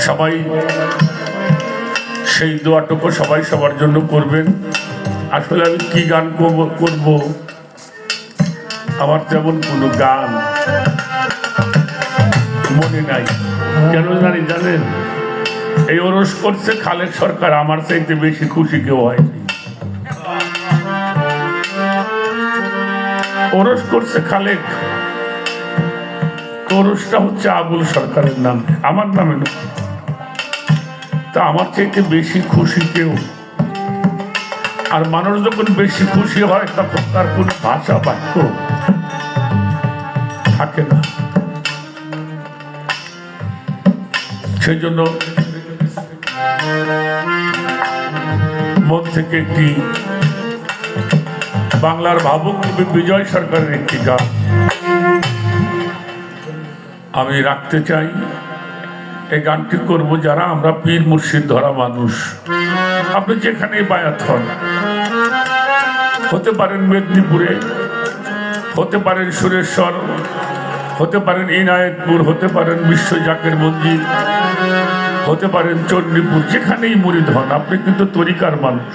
সবাই সেই দোয়াটুকু সবাই সবার জন্য করবেন। আসলে আমি কি গান করব, আমার তেমন কোনো গান মনে নাই। কেন জানেন? এই ওরস করছে খালেক সরকার, আমার চাইতে বেশি খুশি কেউ হয়নি। ওরস করছে খালেক, ওরসটা হচ্ছে আবুল সরকারের নাম, আমার নামে না। তা আমার চাইতে বেশি খুশি কেউ। আর মানুষ যখন বেশি খুশি হয় তখন তার কোন ভাষা বাক্য থাকে না। সেই জন্য মন থেকে একটি বাংলার ভাবুক কবি বিজয় সরকারের একটি গান আমি রাখতে চাই। এই গানটি করব যারা আমরা পীর মুর্শিদ ধরা মানুষ। আপনি যেখানে বায়াত হন, হতে পারেন মেদিনীপুরে, হতে পারেন সুরেশ্বর, হতে পারেন ইনায়েতপুর, হতে পারেন বিশ্ব জাকের মন্দির, হতে পারেন চণ্ডীপুর, যেখানেই মুরিদ হন, আপনি কিন্তু তরিকার মানুষ।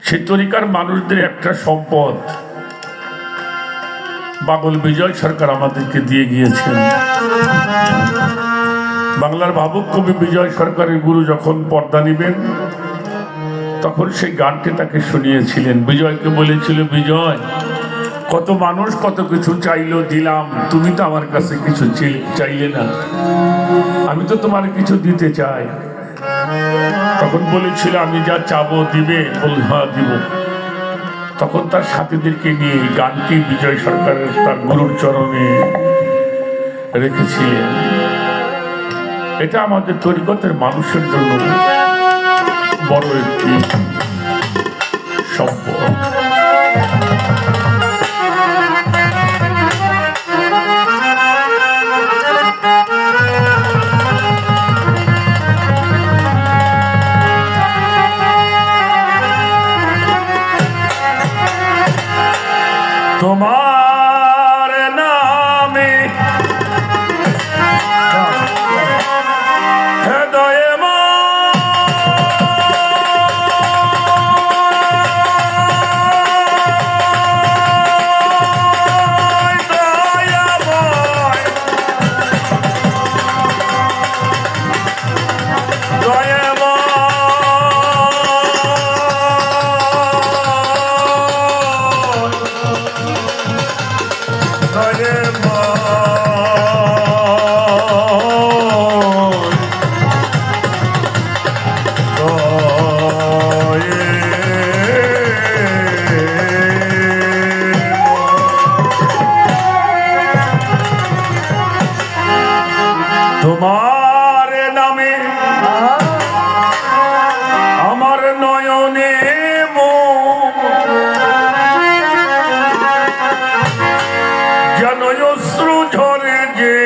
সেই তরিকার মানুষদের একটা সম্পদ বাবুল বিজয় সরকার আমাদেরকে দিয়ে গিয়েছেন। বাংলার ভাবুক কবি বিজয় সরকারের গুরু যখন পর্দা নিবেন তখন সেই গানটি তাকে শুনিয়েছিলেন। বিজয়কে বলেছিল, বিজয়, কত মানুষ কত কিছু চাইলো, দিলাম, তুমি তো আমার কাছে কিছু চাইলে না, আমি তো তোমার কিছু দিতে চাই। তখন বলেছিল, আমি যা চাবো দিবে? বল, হ্যাঁ দিব। তখন তার সাথীদেরকে নিয়ে গানটি বিজয় সরকারের তার গুরুর চরণে রেখেছিলেন। এটা আমাদের তরিকতের মানুষের জন্য বড় একটি সম্পদ। তোমার নামে হৃদয়ে তোমার নামে আমার নয়নে যেন অশ্রু ঝরে যে,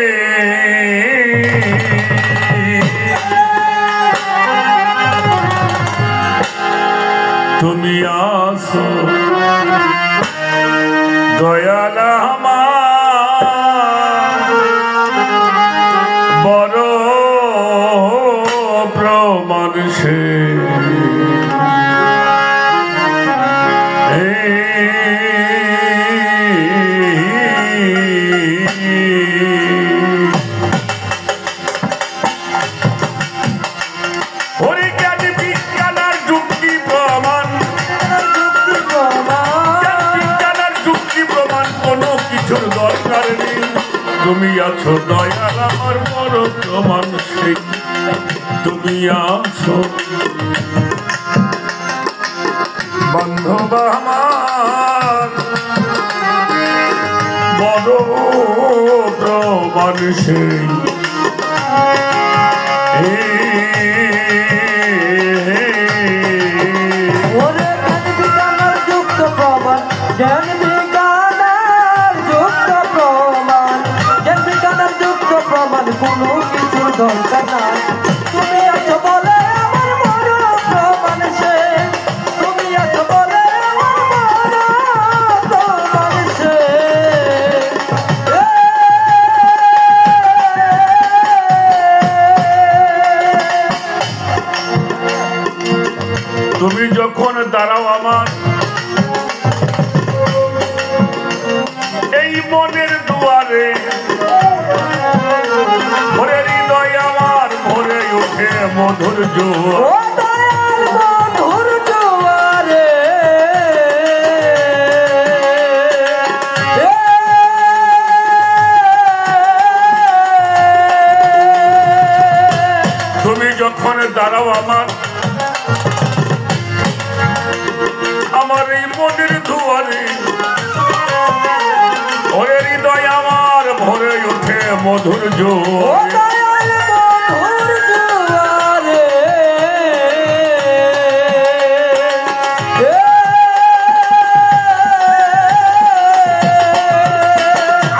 তুমি আসো দয়াল আমার, বড় প্রমাণ সে তুমি আছো দয়াল আমার বড় প্রমাণ সে, তুমি আছো বান্ধব আমার বড় প্রমাণ সে। কোনো কিছু দরকার নাই, তুমি আছো বলে আমার বড় প্রমাণ সে, তুমি আছো বলে আমার বড় প্রমাণ সে। যখন দাঁড়াও আমার এই মনের দুয়ারে, ভরে হৃদয় আমার ভরে ওঠে মধুর জোয়ার। ও দয়াল মধুর জোয়ারে, তুমি যখন দাঁড়াও আমার আমার এই মনের দুয়ারে, ভরে হৃদয় আমার ভরে ওঠে মধুর ও জোয়ার। দয়াল মধুর জোয়ারে,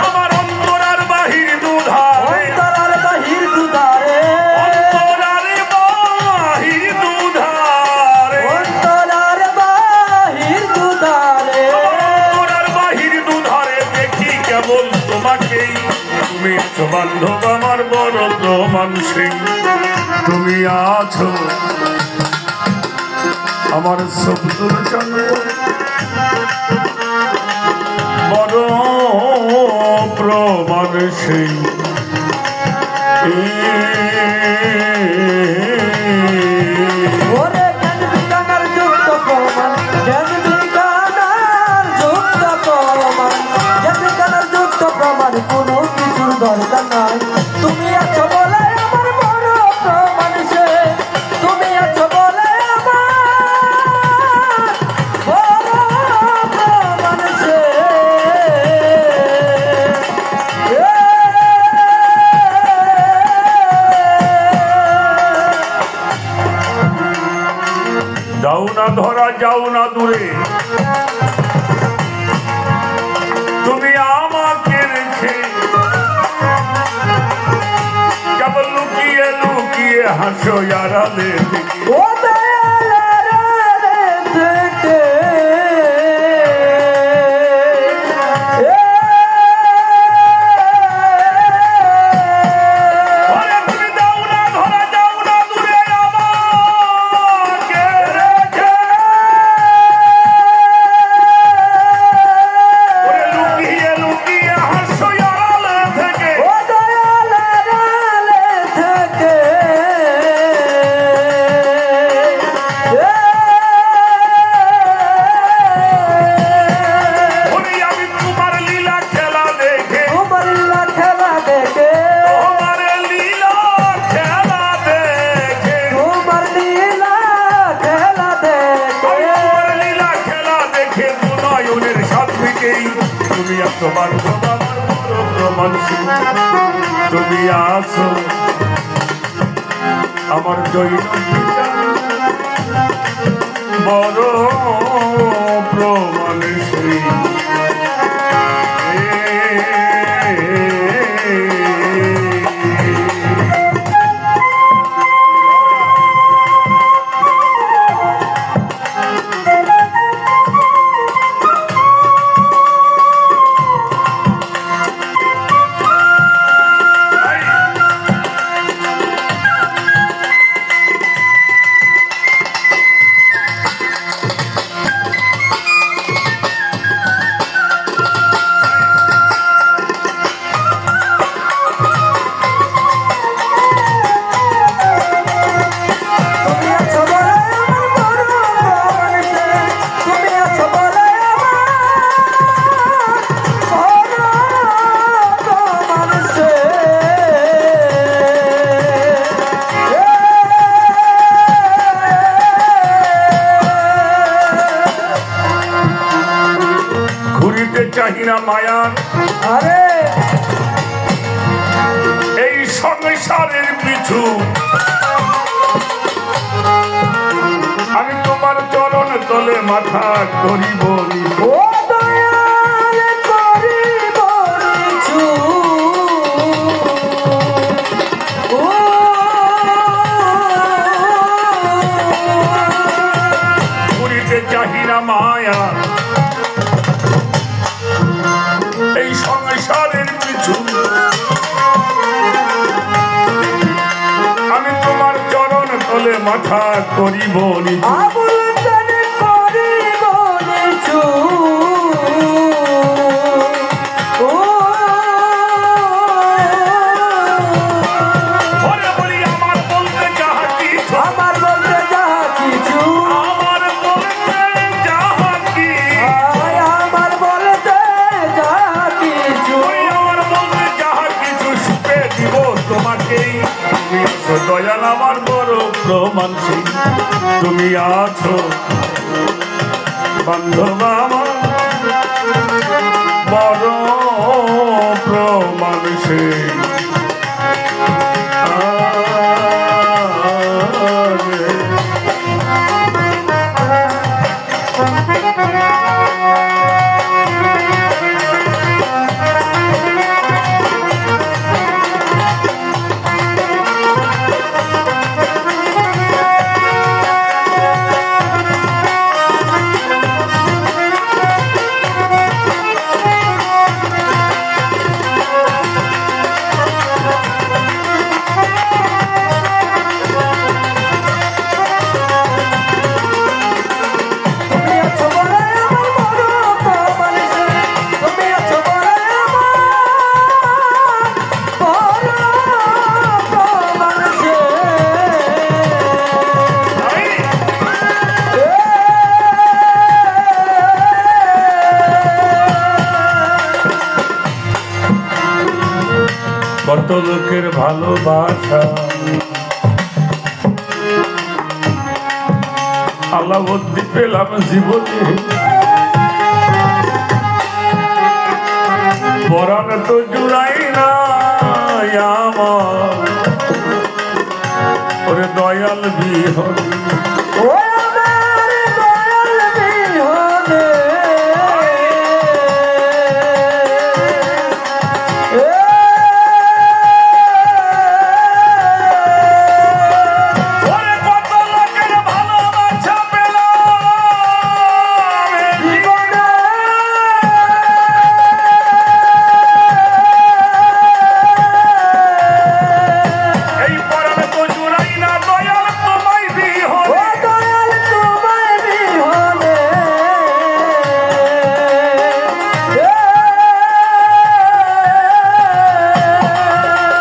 আমার অন্তরার বাহির দুধারে, অন্তরার বাহির দুধারে, অন্তরার বাহির দুধারে, অন্তরার বাহির দুধারে, অন্তরার বাহির দুধারে দেখি কেবল তোমাকেই। তুমি আছো বান্ধব আমার বড় প্রমাণ সেই, তুমি আছো আমার শব্দর সঙ্গে বড় প্রমাণ সেই। ওরে জ্ঞান বিজ্ঞানের যুক্ত প্রমাণ, জ্ঞান বিজ্ঞানের যুক্ত প্রমাণ, জ্ঞান বিজ্ঞানের যুক্ত প্রমাণ, কোনো কিছুর দরকার নাই। তুমি আছো বলে আমার বড় প্রমাণ সে, তুমি আছো বলে আমার বড় প্রমাণ সে। যাও না ধরা যাও না দূরে, তুমি আমাকে রেখে কেবল লুকিয়ে লুকিয়ে হাসো আড়ালে থেকে। ও দয়াল থেকে ওরে তুমি যাও না ধরা যাও না দূরে আমাকে রেখে, ওরে লুকিয়ে লুকিয়ে হাসো আড়ালে থেকে। ও দয়াল থেকে ওরে আমি তোমার লীলা খেলা দেখে, তোমার লীলা খেলা দেখে, তোমার লীলা খেলা দেখে, তোমার লীলা খেলা দেখে, তোমার লীলা খেলা দেখে নয়নের সাত দিকেই তুমি আছো বান্ধব আমার বড় প্রমাণ সেই। তুমি আছো আমার জৈন বড় প্রমাণ সেই। তুমি আছো বলে আমার বড় প্রমাণ সে, তুমি আছো বলে আমার বড় প্রমাণ সে। ঘুরিতে চাহি না মায়ার আরে এই সংসারের পিছু, আমি তোমার চরণ তলে মাথা করিব নিচু। ও দয়াল করিব নিচু, ও ঘুরিতে চাহি না মায়া এই সংসারের পিছু, আমি তোমার চরণ তলে মাথা করিব নিচু। আবুল জানে কিছু ও ওরে বলি আমার বলতে যাহা কিছু আমার বলতে যাহা কিছু আমার বলতে যাহা কি আমার বলতে যাহা কিছু ওই আমার বলতে যাহা কিছু সুপে দিব তোমাকেই তুমি আছো দয়াল আমার বড় প্রমাণ সেই তুমি আছো বান্ধব আমার বড় প্রমাণ সেই তুমি আছো বলে আমার বড় প্রমাণ সেই তুমি আছো বলে আমার বড় প্রমাণ সেই কত লোকের ভালোবাসা আল্লাহ ভর্তি পেলাম জীবনে পরাণ তো জুড়াই না আমার ওরে দয়াল বিহন ও আমার দয়াল বিহনে ওরে কত লোকের ভালোবাসা পেলাম জীবনে এই পরাণ তো জুড়াই না দয়াল তোমায় ও বিহনে দয়াল তোমায় বিহনে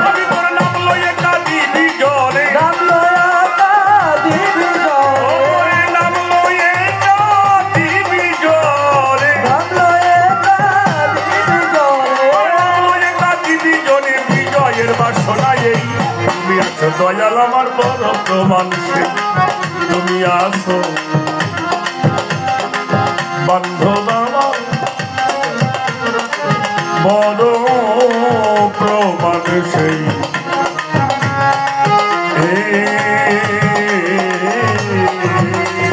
আমি তোর নাম লইয়ে কাঁদি বিজরে নাম লয়া দিবি জয় ওরে নাম লইয়ে কাঁদি বিজরে নাম লয়া দিবি জয় বিজয়ের বাসনা এই তুমি আছো দয়াল আমার বড় প্রমাণ সেই তুমি আছো বান্ধব আমার বড় প্রমাণ সেই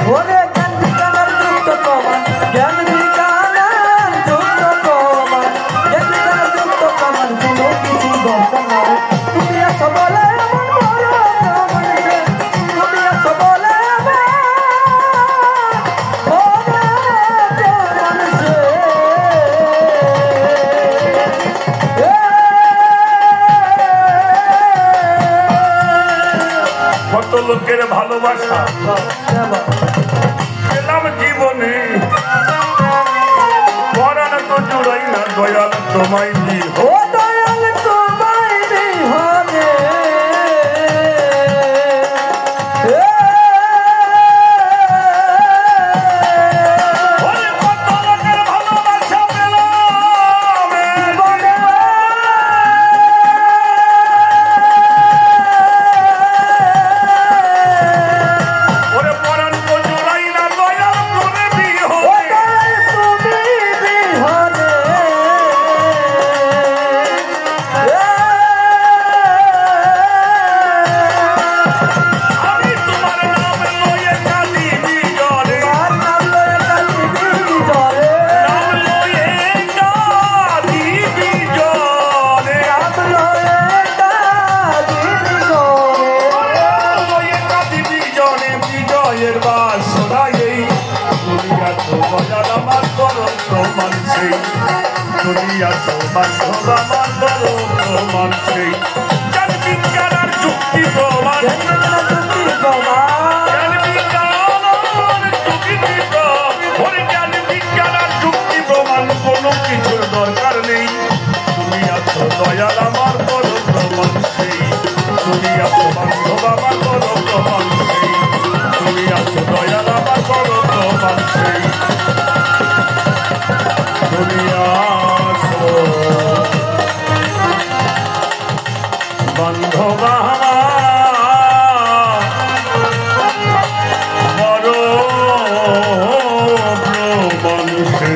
ওরে জ্ঞান বিজ্ঞানের যুক্ত প্রমাণ জ্ঞান বিজ্ঞানের যুক্ত প্রমাণ জ্ঞান বিজ্ঞানের যুক্ত প্রমাণ কোনো কিছু দরকার নাই তুমি আছো বলে আমার বড় প্রমাণ সে তুমি আছো বলে আমার বড় প্রমাণ সে কত লোকের ভালোবাসা পেলাম জীবনে পরাণ তো জুড়াই না দয়াল তোমায় বিহ ও দয়াল তোমায় বিহনে ওরে কত লোকের ভালোবাসা পেলাম ওরে পরাণ তো জুড়াই না দয়াল তুমি বিহ তুমি বিহনে আমি তোমার নাম লইয়ে কাঁদি বিজরে নাম লইয়ে কাঁদি বিজরে লইয়ে কাঁদি বিজরে বিজয়ের বাসনা এই দুনিয়া তো বাজার আমার বড় প্রমাণ সেই দুনিয়া তো বান্ধব আমার বড় প্রমাণ সেই জ্ঞান বিজ্ঞান আর যুক্তি প্রমাণ জ্ঞান বিজ্ঞান আর যুক্তি ওরে জ্ঞান বিজ্ঞান বড় মানুষে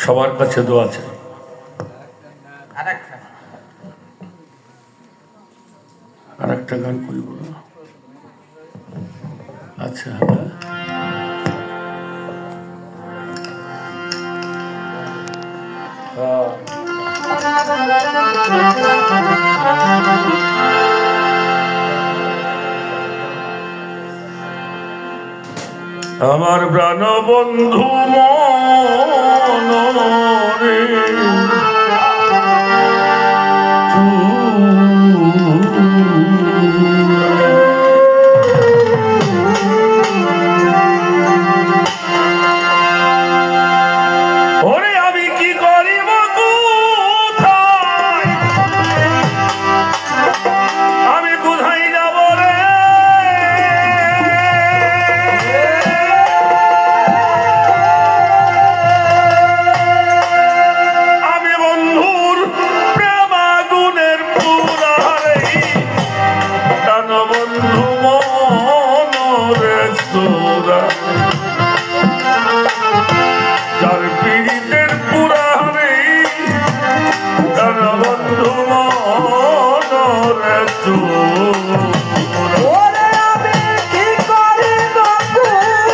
সবার কাছে দোয়া আছে। আর একটা গান করি বলো। আচ্ছা আমার প্রাণ বন্ধু মনরে ওরে আমি কি করিব কোথায়, আমি কোথায় যাব রে, আমি বন্ধুর প্রেম আগুনের পুরারে টান বন্ধু মনরে সোরা, যার পীড়িতের পুরারে টান বন্ধু মনরে সোরা। ওরে আমি কি করিব কোথায়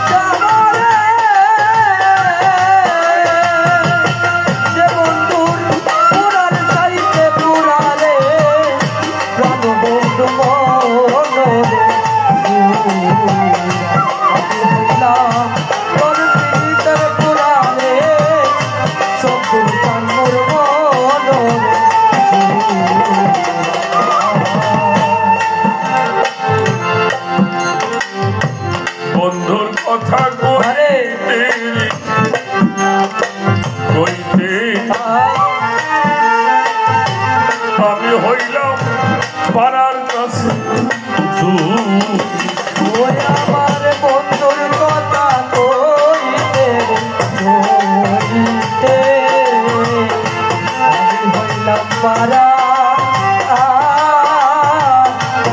যাব রে, যে বন্ধুর পুরার চাইতে পুরারে প্রাণ বন্ধু মনরে আমি হইলাম তোর পীড়িতের পুরারে শত্রুর কান্নুর মনরে বন্ধুর কথা কইতে কইতে আমি হইলাম পাড়ার কাছে ওই আমার বন্ধুর কথা কইতে কইতে আমি হইলাম পারা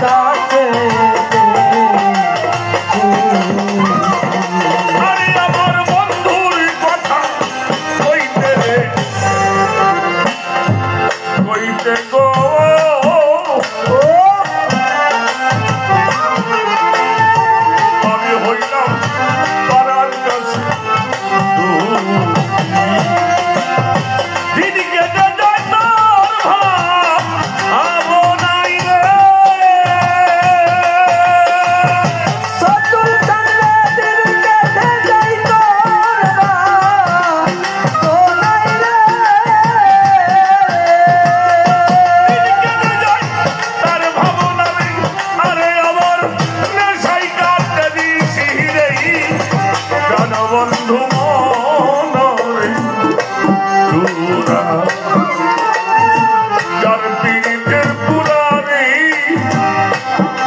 কাছে আরে আমার বন্ধুর কথা কইতে কইতে গো আমি হইলাম পাড়ার কাছে দিদি কেটে যায় তোর ভাব আবো নাই রে, সতুল চন্দ্রে দিন কেটে যাই তোর ভাই তো নাই রে, তার ভাবনা নেই। আরে আমার নেশাই কাটতে দিছি রে প্রাণ বন্ধু মনরে চূড়া, যার পীড়িতের পুরারে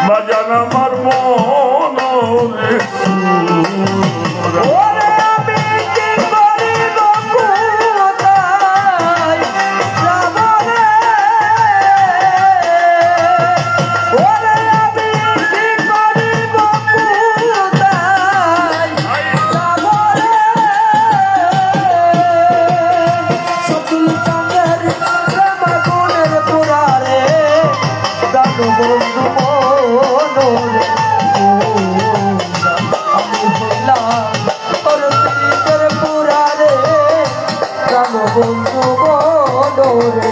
বাজান আমার মনরে চূড়া। ওরে আমি কি করিব কোথায় যাব রে, ওরে আমি কি করিব কোথায় যাব রে, সতুল চন্দ্রের প্রেম আগুনের পুরারে প্রাণ বন্ধু মনরে আমি হইলাম তোর পীড়িতের পুরারে প্রাণ বন্ধু মনরে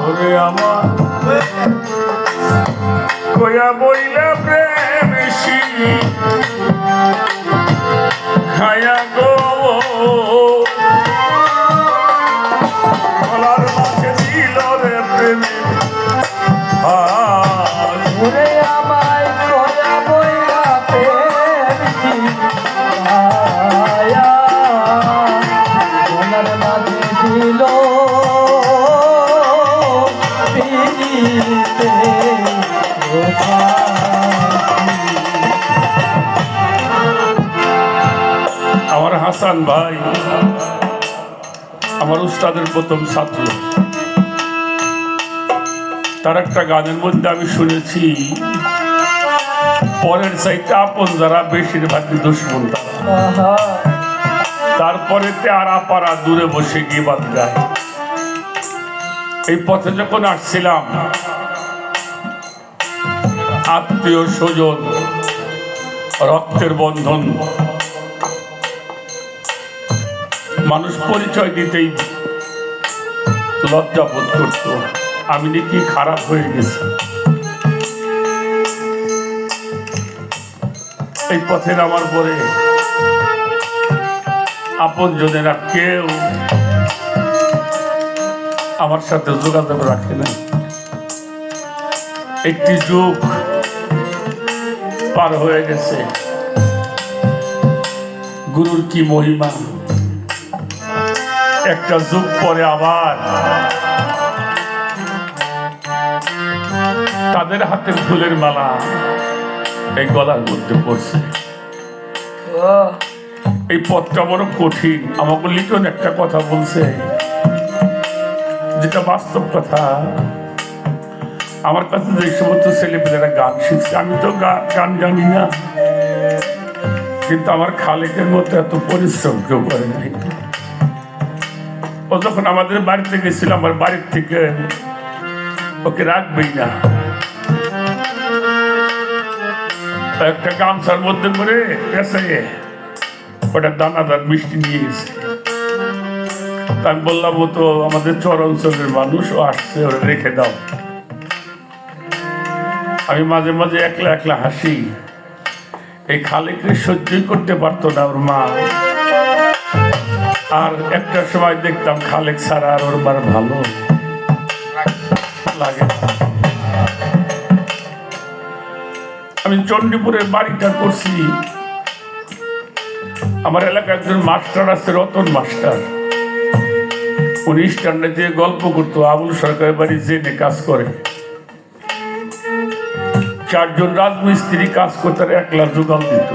ওরে আমার কয়া বইলে প্রেম খায়া গো গলার মাঝে দিল রে প্রেমে ওরে আমায় কয়া বইলা প্রেম হাসান ভাই আমার উস্তাদের প্রথম ছাত্র। তার একটা গানের মধ্যে আমি শুনেছি, পরের চাইতে আপন যারা বেশিরভাগই দুশ্মন তারা। আহা, তারপরে আর পাড়া দূরে বসে গিয়ে বাদ গায়। এই পথে যখন আসছিলাম, আত্মীয় স্বজন, রক্তের বন্ধন, মানুষ পরিচয় দিতেই লজ্জা বোধ করত, আমি নাকি খারাপ হয়ে গেছি। এই পথে নামার পরে আপন জনেরা কেউ আমার সাথে যোগাযোগ রাখে না। একটি যুগ পার হয়ে গেছে, গুরুর কি মহিমা। একটা যুগ পরে আবার তাদের হাতে ফুলের মালা এই গলার মধ্যে পড়ছে। ও, এই পথটা বড় কঠিন। আমাকে লিটন একটা কথা বলছে, যেটা বাস্তব কথা। আমার কাছে যে সমস্ত ছেলেপেলেরা গান শিখছে, আমি তো গান জানি না, কিন্তু আমার খালেকের মতো এত পরিশ্রম কেউ করে নাই। ও যখন আমাদের বাড়িতে গেছিল, আমার বাড়ির থেকে ওকে রাখবেই না, একটা গামছার মধ্যে করে গেছে, ওটা দানাদার মিষ্টি নিয়ে গেছে। আমি বললাম, ও তো আমাদের চর অঞ্চলের মানুষ, ও আসছে, ওরা রেখে দাও। আমি মাঝে মাঝে একলা একলা হাসি। এই খালেককে সহ্যই করতে পারতো না ওর মা। আর একটা সময় দেখতাম খালেক ছাড়া আর ওর মার ভালো লাগে। আমি চণ্ডীপুরের বাড়িটা করছি। আমার এলাকায় একজন মাস্টার আছে, রতন মাস্টার। উনি স্ট্যান্ডে দিয়ে গল্প করতো, আবুল সরকারের বাড়ি জেনে কাজ করে। 4 জন রাজমিস্ত্রি কাজ করতে একলা যোগান দিত,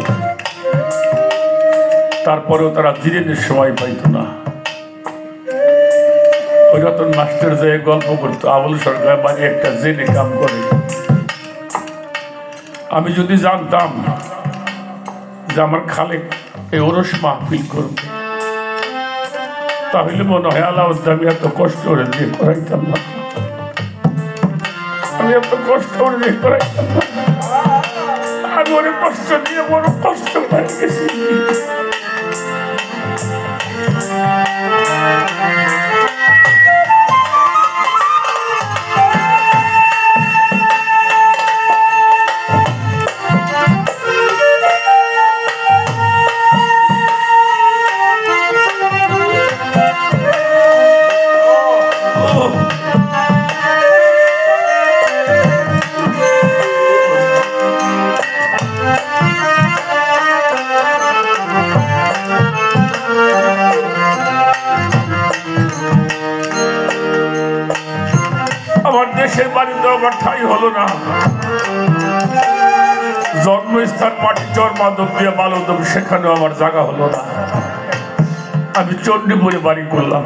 তারপরেও তারা জিরেনের সময় পাইত না। ওই রতন মাস্টার যে গল্প করতো, আবুল সরকারের বাড়ি একটা জেনে কাম করে। আমি যদি জানতাম যে আমার খালেক এই ওরস মাহফিল করবে, তাহলে মনে হয় আলাউদ্দিন আমি এত কষ্ট করে দিয়ে করাইতাম না। আমি এত কষ্ট করে দিয়ে করাইতাম না। আমি অনেক কষ্ট দিয়ে বড় কষ্ট হয়ে গেছি। আমার দেশের বাড়িতে আমার ঠাই হলো না। জন্মস্থান মাটিচর মাধব দিয়ে মালদম, সেখানেও আমার জায়গা হলো না। আমি চণ্ডীপুরে বাড়ি করলাম।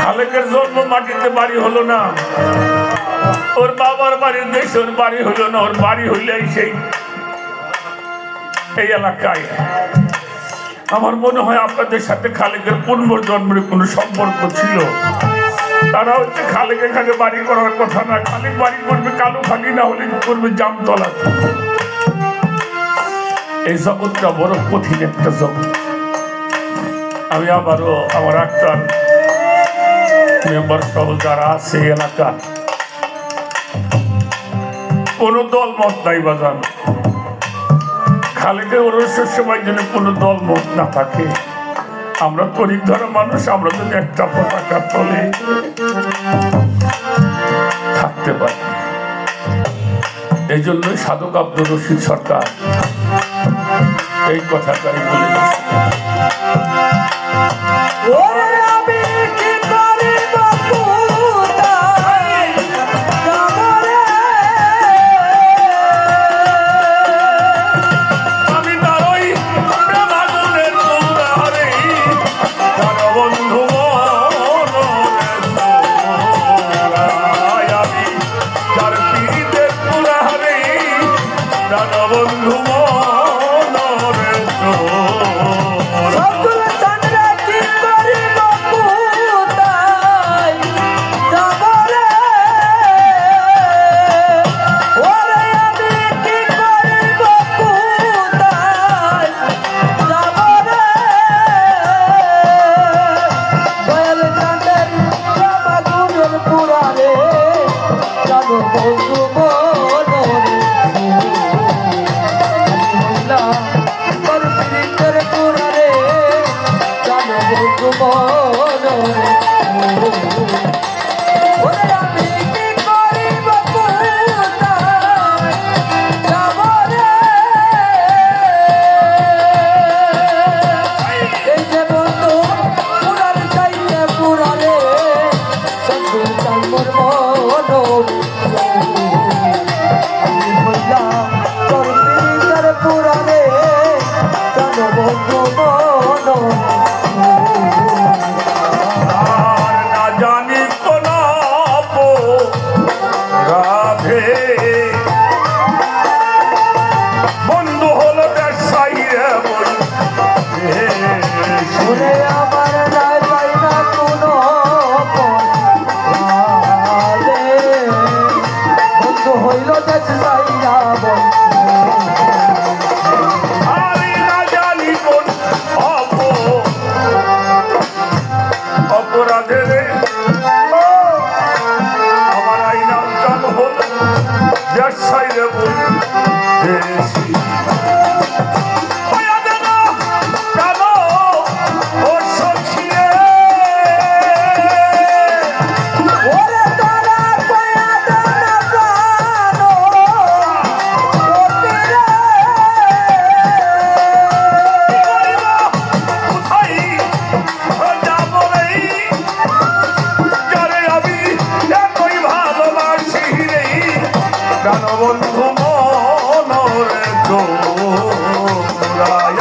খালেকের জন্ম মাটিতে বাড়ি হলো না, ওর বাবার বাড়ির দেশে ওর বাড়ি হলো না। ওর বাড়ি হইলে সেই এই এলাকায়। আমার মনে হয় আপনাদের সাথে খালেকের পূর্বজন্মের কোনো সম্পর্ক ছিল। তারা হচ্ছে খালেক এখানে বাড়ি করার কথা না, খালেক বাড়ি করবে কালো খালি, না হলে করবে জামতলা। এই জগৎটা বড় কঠিন একটা জগৎ। আমি আবারও আমার একটা মেম্বার সহ যারা আছে এলাকা, কোনো দল মত নাই বাজান। খালেকের ওরসের সময় যেন কোনো দল মত না থাকে। আমরা তরিক ধরা মানুষ, আমরা যদি একটা পতাকা তলে থাকতে পারি। এই জন্যই সাধক আব্দুর রশিদ সরকার এই কথাটাই বলে গেছে। ওরে আমি কি করিব কোথায় যাব রে? আমি দাঁড়াই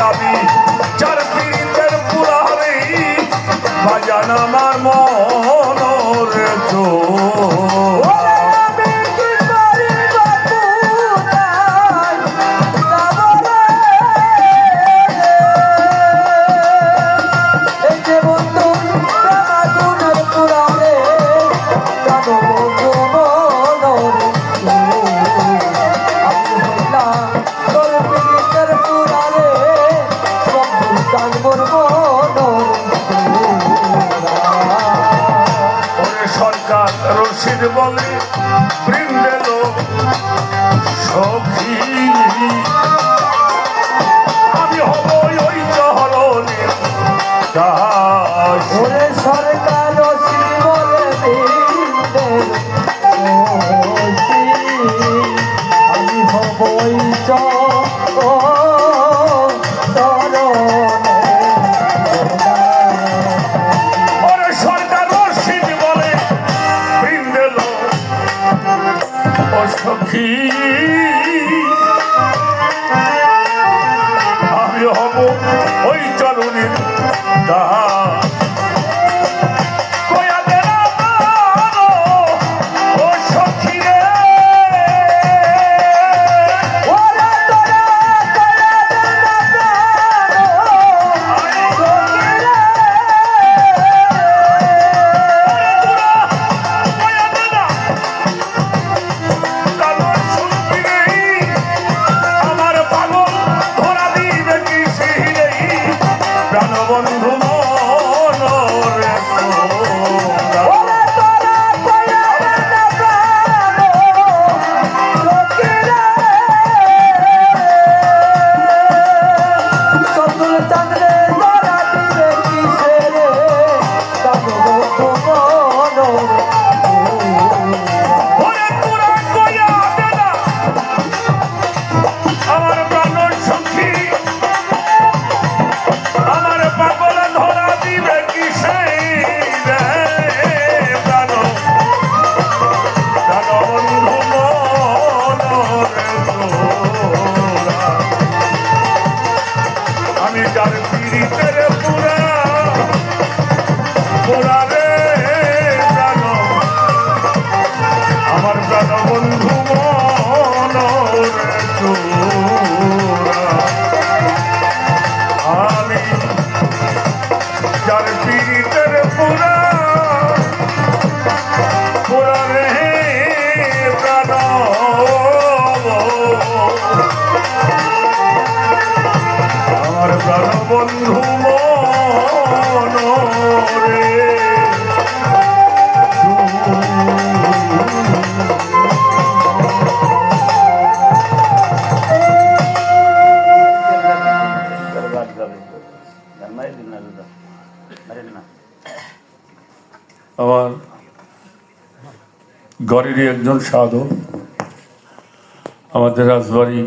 আমি যার পীড়িতের পুরারে বাজান আমার মনের চোর। ওরে আমি কি করিব পুরাই যাবরে। এই যে বন্ধু প্রেমাগুনের পুরারে জানো বন্ধু মনের চোর। আমি হইলাম তোর পীড়িতের পুরারে বন্ধু জানবর মনের ওরে সরকার রশিদ বলে বৃন্দেল সখী আমি হব ওই চরণের দাস। ওরে সরকার বলে দিলেন আমি হবই ওরে সরকার রশিদ বলে বৃন্দেল ও সখী আমি হব ওই চরণের দাস। কয়া দে না মানো, ও সখী রে। ওরে তোরা কয়া দে না কয়া দে না কালো সখী রে। আমার পাগল ধরা দিবে কি সেই রে। প্রাণবন্ধু মনরে তোরা। ওরে তোরা কয়া দে না সতুল চন্দ্রে তোরা দিবে কিসে রে তবে বন্ধু মনোর ওরে তোরা কয়া দে না আমার প্রাণ সখী। আমার পাগল ধরা দিবে কি সেই রে। প্রাণ প্রাণবন্ধু মনরে তোরা। আমি যার পীড়িতের পুরা পুরা রে প্রাণ আমার প্রাণ বন্ধু মনরে তোরা। আমি যার পীড়িতের পুরা পুরা রে প্রাণ আমার প্রাণ বন্ধু মনরে আমার ঘরেরই একজন সাধু আমাদের রাজবাড়ি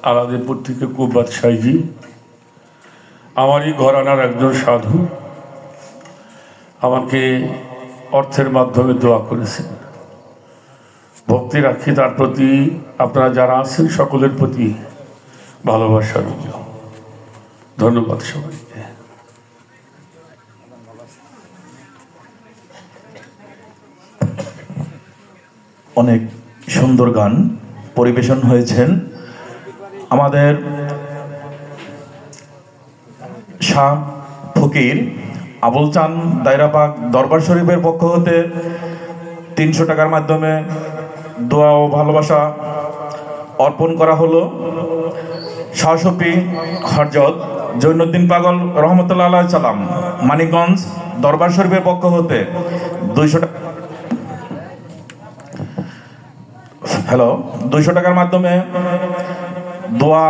আলাদিপুর থেকে কুব্বাত সাইজি আমারই ঘরানার একজন সাধু আমাকে অর্থের মাধ্যমে দোয়া করেছেন। ভক্তি রাখি তার প্রতি, আপনারা যারা আছেন সকলের প্রতি ভালোবাসা রইল। ধন্যবাদ সবাইকে। অনেক সুন্দর গান পরিবেশন হয়েছেন আমাদের শাহ ফকির আবুল চান দায়রাবাগ দরবার শরীফের পক্ষ হতে 300 টাকার মাধ্যমে দোয়া ও ভালোবাসা অর্পণ করা হলো। শাহসফি হরজত জৈনুদ্দিন পাগল রহমতুল্লাহ আলাইহি সালাম মানিকগঞ্জ দরবার শরীফের পক্ষ হতে 200 টাকা 200 টাকার মাধ্যমে দোয়া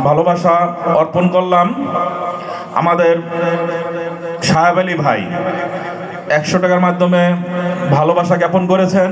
ভালোবাসা অর্পণ করলাম। আমাদের সাহেব আলী ভাই 100 টাকার মাধ্যমে ভালোবাসা জ্ঞাপন করেছেন।